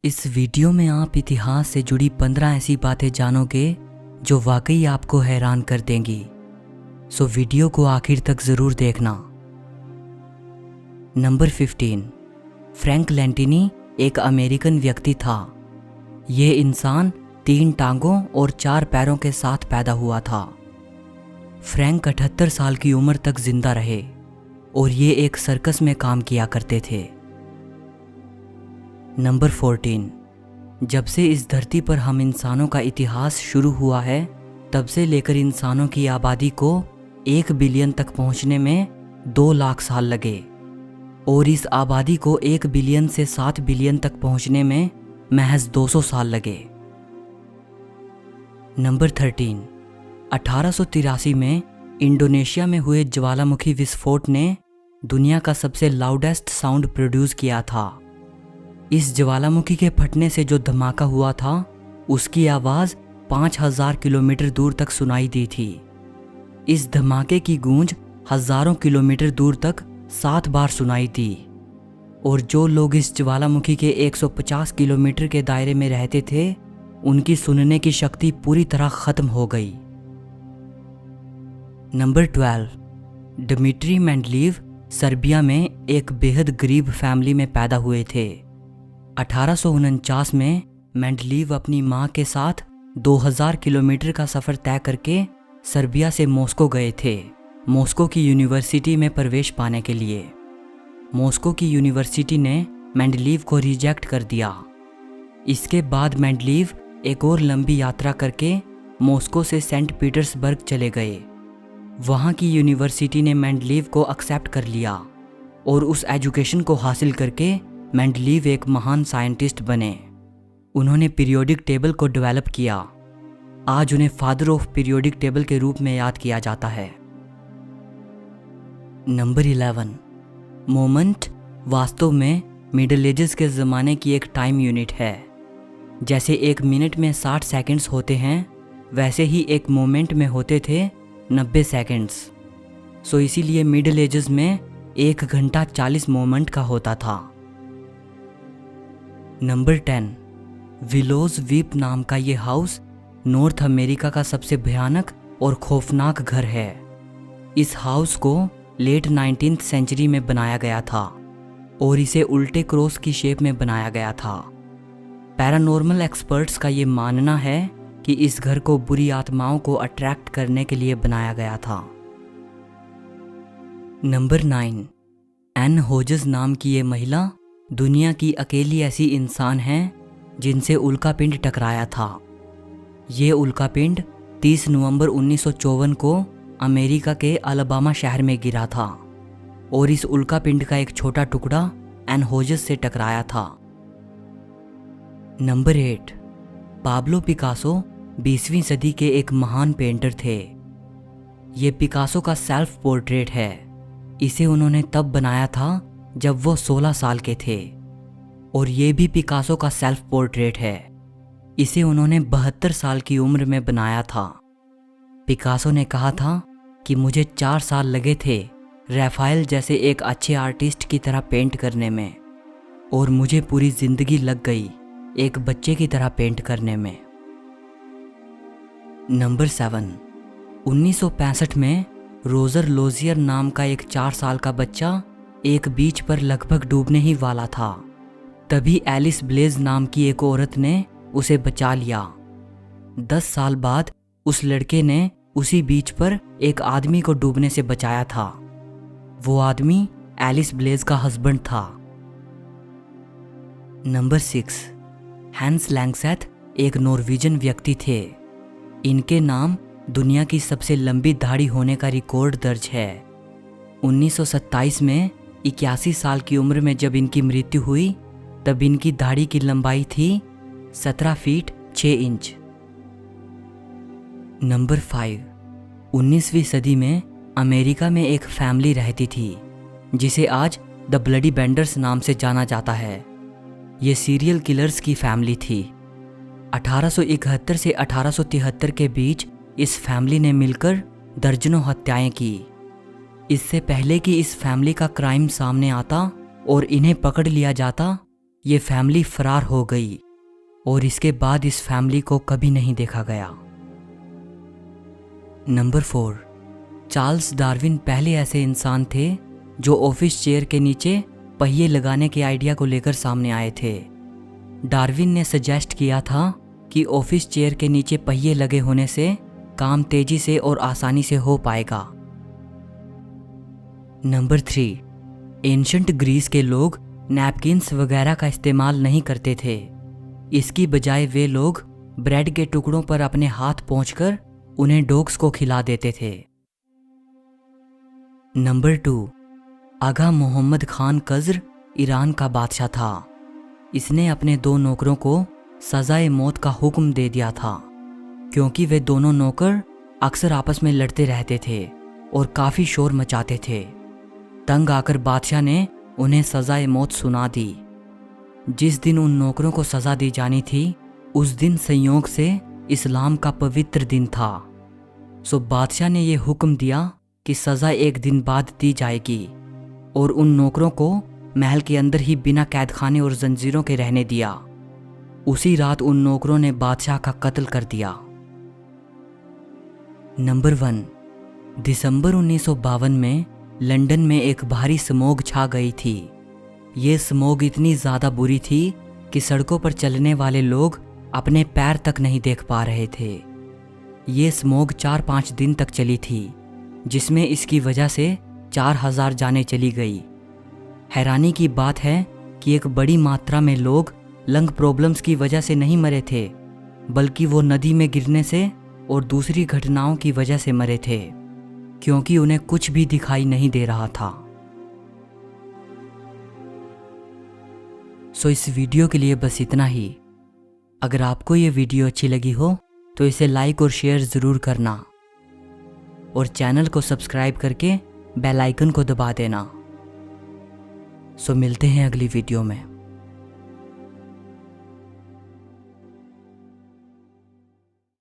इस वीडियो में आप इतिहास से जुड़ी 15 ऐसी बातें जानोगे जो वाकई आपको हैरान कर देंगी। सो वीडियो को आखिर तक ज़रूर देखना। नंबर 15, फ्रैंक लैंटिनी एक अमेरिकन व्यक्ति था। ये इंसान 3 टांगों और 4 पैरों के साथ पैदा हुआ था। फ्रैंक 78 साल की उम्र तक जिंदा रहे और ये एक सर्कस में काम किया करते थे। नंबर 14, जब से इस धरती पर हम इंसानों का इतिहास शुरू हुआ है तब से लेकर इंसानों की आबादी को 1 बिलियन तक पहुंचने में 2 लाख साल लगे और इस आबादी को 1 बिलियन से 7 बिलियन तक पहुंचने में महज 200 साल लगे। नंबर 13, 1883 में इंडोनेशिया में हुए ज्वालामुखी विस्फोट ने दुनिया का सबसे लाउडेस्ट साउंड प्रोड्यूस किया था। इस ज्वालामुखी के फटने से जो धमाका हुआ था उसकी आवाज़ 5000 किलोमीटर दूर तक सुनाई दी थी। इस धमाके की गूंज हज़ारों किलोमीटर दूर तक 7 बार सुनाई दी और जो लोग इस ज्वालामुखी के 150 किलोमीटर के दायरे में रहते थे उनकी सुनने की शक्ति पूरी तरह ख़त्म हो गई। नंबर 12, डिमिट्री मेंडलीव सर्बिया में एक बेहद गरीब फैमिली में पैदा हुए थे। 1849 में मेंडलीव अपनी मां के साथ 2000 किलोमीटर का सफ़र तय करके सर्बिया से मॉस्को गए थे, मॉस्को की यूनिवर्सिटी में प्रवेश पाने के लिए। मॉस्को की यूनिवर्सिटी ने मेंडलीव को रिजेक्ट कर दिया। इसके बाद मेंडलीव एक और लंबी यात्रा करके मॉस्को से सेंट पीटर्सबर्ग चले गए। वहाँ की यूनिवर्सिटी ने मेंडलीव को एक्सेप्ट कर लिया और उस एजुकेशन को हासिल करके मेंडलीव एक महान साइंटिस्ट बने। उन्होंने पीरियोडिक टेबल को डेवलप किया। आज उन्हें फादर ऑफ पीरियोडिक टेबल के रूप में याद किया जाता है। नंबर 11, मोमेंट वास्तव में मिडल एजेस के ज़माने की एक टाइम यूनिट है। जैसे एक मिनट में 60 सेकंड्स होते हैं वैसे ही एक मोमेंट में होते थे 90 सेकंड्स। सो इसीलिए मिडल एजेस में 1 घंटा 40 मोमेंट का होता था। नंबर 10, विलोज वीप नाम का ये हाउस नॉर्थ अमेरिका का सबसे भयानक और खौफनाक घर है। इस हाउस को लेट 19th सेंचुरी में बनाया गया था और इसे उल्टे क्रॉस की शेप में बनाया गया था। पैरानॉर्मल एक्सपर्ट्स का ये मानना है कि इस घर को बुरी आत्माओं को अट्रैक्ट करने के लिए बनाया गया था। नंबर 9, एन होजेस नाम की ये महिला दुनिया की अकेली ऐसी इंसान है जिनसे उल्कापिंड टकराया था। ये उल्कापिंड 30 नवंबर 1954 को अमेरिका के अलाबामा शहर में गिरा था और इस उल्कापिंड का एक छोटा टुकड़ा एन होजेस से टकराया था। नंबर 8, पाब्लो पिकासो 20वीं सदी के एक महान पेंटर थे। ये पिकासो का सेल्फ पोर्ट्रेट है। इसे उन्होंने तब बनाया था जब वो 16 साल के थे और ये भी पिकासो का सेल्फ पोर्ट्रेट है। इसे उन्होंने 72 साल की उम्र में बनाया था। पिकासो ने कहा था कि मुझे 4 साल लगे थे रैफाइल जैसे एक अच्छे आर्टिस्ट की तरह पेंट करने में और मुझे पूरी जिंदगी लग गई एक बच्चे की तरह पेंट करने में। नंबर 7, 1965 में रोजर लोजियर नाम का एक 4 साल का बच्चा एक बीच पर लगभग डूबने ही वाला था। तभी एलिस ब्लेज नाम की एक औरत ने उसे बचा लिया। 10 साल बाद उस लड़के ने उसी बीच पर एक आदमी को डूबने से बचाया था। वो आदमी एलिस ब्लेज का हस्बैंड था। नंबर 6, हैंस लैंगसेथ एक नॉर्वेजियन व्यक्ति थे। इनके नाम दुनिया की सबसे लंबी दाढ़ी होने का रिकॉर्ड दर्ज है। 1927 में 81 साल की उम्र में जब इनकी मृत्यु हुई तब इनकी दाढ़ी की लंबाई थी 17 फीट 6 इंच। नंबर 5, 19वीं सदी में अमेरिका में एक फैमिली रहती थी जिसे आज द ब्लडी बेंडर्स नाम से जाना जाता है। ये सीरियल किलर्स की फैमिली थी। 1871 से 1873 के बीच इस फैमिली ने मिलकर दर्जनों हत्याएं की। इससे पहले कि इस फैमिली का क्राइम सामने आता और इन्हें पकड़ लिया जाता, ये फैमिली फरार हो गई और इसके बाद इस फैमिली को कभी नहीं देखा गया। नंबर 4, चार्ल्स डार्विन पहले ऐसे इंसान थे जो ऑफिस चेयर के नीचे पहिए लगाने के आइडिया को लेकर सामने आए थे। डार्विन ने सजेस्ट किया था कि ऑफिस चेयर के नीचे पहिए लगे होने से काम तेजी से और आसानी से हो पाएगा। नंबर 3, एंशंट ग्रीस के लोग नैपकिन्स वगैरह का इस्तेमाल नहीं करते थे। इसकी बजाय वे लोग ब्रेड के टुकड़ों पर अपने हाथ पोंछकर उन्हें डॉग्स को खिला देते थे। नंबर 2, आगा मोहम्मद खान कज़्र ईरान का बादशाह था। इसने अपने 2 नौकरों को सजाए मौत का हुक्म दे दिया था क्योंकि वे दोनों नौकर अक्सर आपस में लड़ते रहते थे और काफ़ी शोर मचाते थे। तंग आकर बादशाह ने उन्हें सजाए मौत सुना दी। जिस दिन उन नौकरों को सज़ा दी जानी थी उस दिन संयोग से इस्लाम का पवित्र दिन था। सो बादशाह ने यह हुक्म दिया कि सज़ा एक दिन बाद दी जाएगी और उन नौकरों को महल के अंदर ही बिना कैदखाने और जंजीरों के रहने दिया। उसी रात उन नौकरों ने बादशाह का कत्ल कर दिया। नंबर 1, दिसंबर 1952 में लंदन में एक भारी स्मॉग छा गई थी। ये स्मॉग इतनी ज़्यादा बुरी थी कि सड़कों पर चलने वाले लोग अपने पैर तक नहीं देख पा रहे थे। ये स्मॉग 4-5 दिन तक चली थी जिसमें इसकी वजह से 4000 जानें चली गई। हैरानी की बात है कि एक बड़ी मात्रा में लोग लंग प्रॉब्लम्स की वजह से नहीं मरे थे बल्कि वो नदी में गिरने से और दूसरी घटनाओं की वजह से मरे थे क्योंकि उन्हें कुछ भी दिखाई नहीं दे रहा था। सो इस वीडियो के लिए बस इतना ही। अगर आपको ये वीडियो अच्छी लगी हो तो इसे लाइक और शेयर ज़रूर करना और चैनल को सब्सक्राइब करके बेल आइकन को दबा देना। सो मिलते हैं अगली वीडियो में।